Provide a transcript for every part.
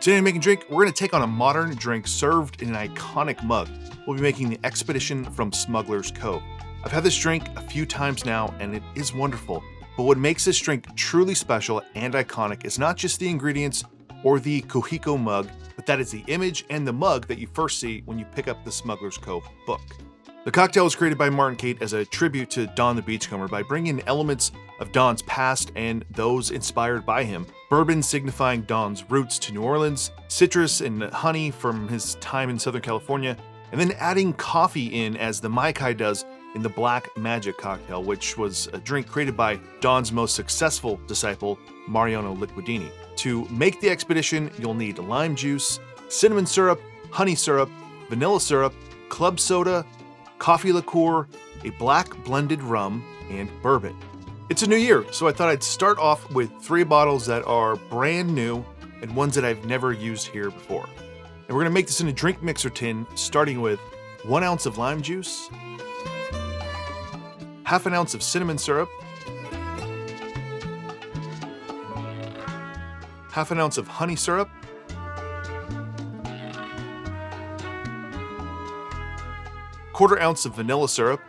Today on Make and Drink, we're going to take on a modern drink served in an iconic mug. We'll be making the Expedition from Smuggler's Cove. I've had this drink a few times now, and it is wonderful. But what makes this drink truly special and iconic is not just the ingredients or the Kuhiko mug, but that is the image and the mug that you first see when you pick up the Smuggler's Cove book. The cocktail was created by Martin and Cate as a tribute to Don the Beachcomber by bringing in elements of Don's past and those inspired by him. Bourbon signifying Don's roots to New Orleans, citrus and honey from his time in Southern California, and then adding coffee in as the Mai Tai does in the Black Magic cocktail, which was a drink created by Don's most successful disciple, Mariano Liquidini. To make the expedition, you'll need lime juice, cinnamon syrup, honey syrup, vanilla syrup, club soda, coffee liqueur, a black blended rum, and bourbon. It's a new year, so I thought I'd start off with 3 bottles that are brand new and ones that I've never used here before. And we're gonna make this in a drink mixer tin, starting with 1 ounce of lime juice, half an ounce of cinnamon syrup, half an ounce of honey syrup, quarter ounce of vanilla syrup,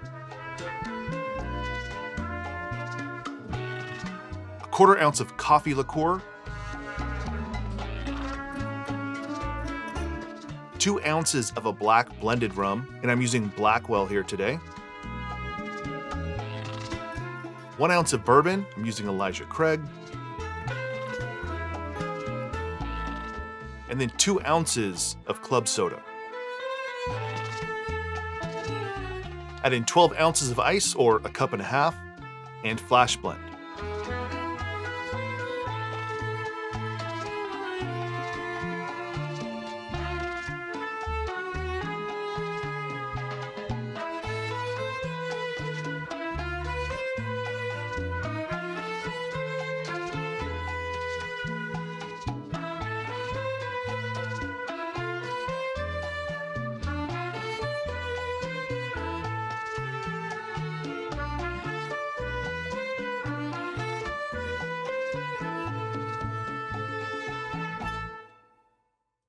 a quarter ounce of coffee liqueur, 2 ounces of a black blended rum, and I'm using Blackwell here today, 1 ounce of bourbon, I'm using Elijah Craig, and then 2 ounces of club soda. Add in 12 ounces of ice, or a cup and a half, and flash blend.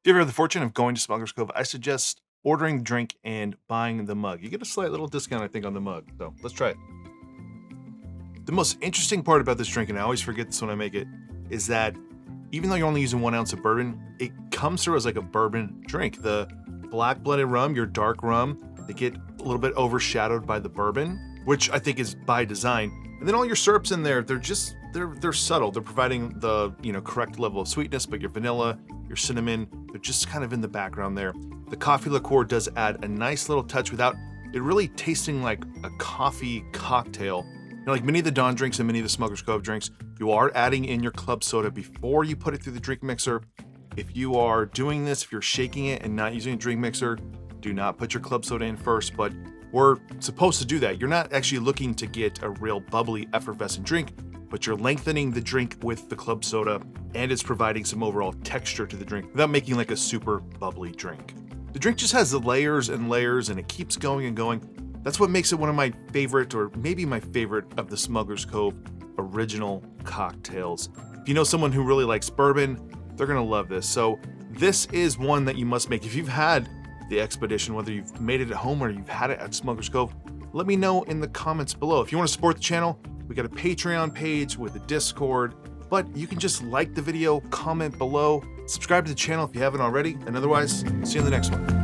If you ever have the fortune of going to Smuggler's Cove, I suggest ordering the drink and buying the mug. You get a slight little discount, I think, on the mug. So let's try it. The most interesting part about this drink, and I always forget this when I make it, is that even though you're only using 1 ounce of bourbon, it comes through as like a bourbon drink. The black blended rum, your dark rum, they get a little bit overshadowed by the bourbon, which I think is by design. And then all your syrups in there, they're subtle. They're providing the correct level of sweetness, but your vanilla, your cinnamon, they're just kind of in the background there. The coffee liqueur does add a nice little touch without it really tasting like a coffee cocktail. Like many of the Don drinks and many of the Smuggler's Cove drinks, you are adding in your club soda before you put it through the drink mixer. If you are doing this, if you're shaking it and not using a drink mixer, do not put your club soda in first, but we're supposed to do that. You're not actually looking to get a real bubbly, effervescent drink, but you're lengthening the drink with the club soda, and it's providing some overall texture to the drink without making like a super bubbly drink. The drink just has the layers and layers, and it keeps going and going. That's what makes it one of my favorite, or maybe my favorite, of the Smuggler's Cove original cocktails. If you know someone who really likes bourbon, they're gonna love this. So this is one that you must make. If you've had the Expedition, whether you've made it at home or you've had it at Smuggler's Cove, let me know in the comments below. If you want to support the channel, we got a Patreon page with a Discord, but you can just like the video, comment below, subscribe to the channel if you haven't already, and otherwise, see you in the next one.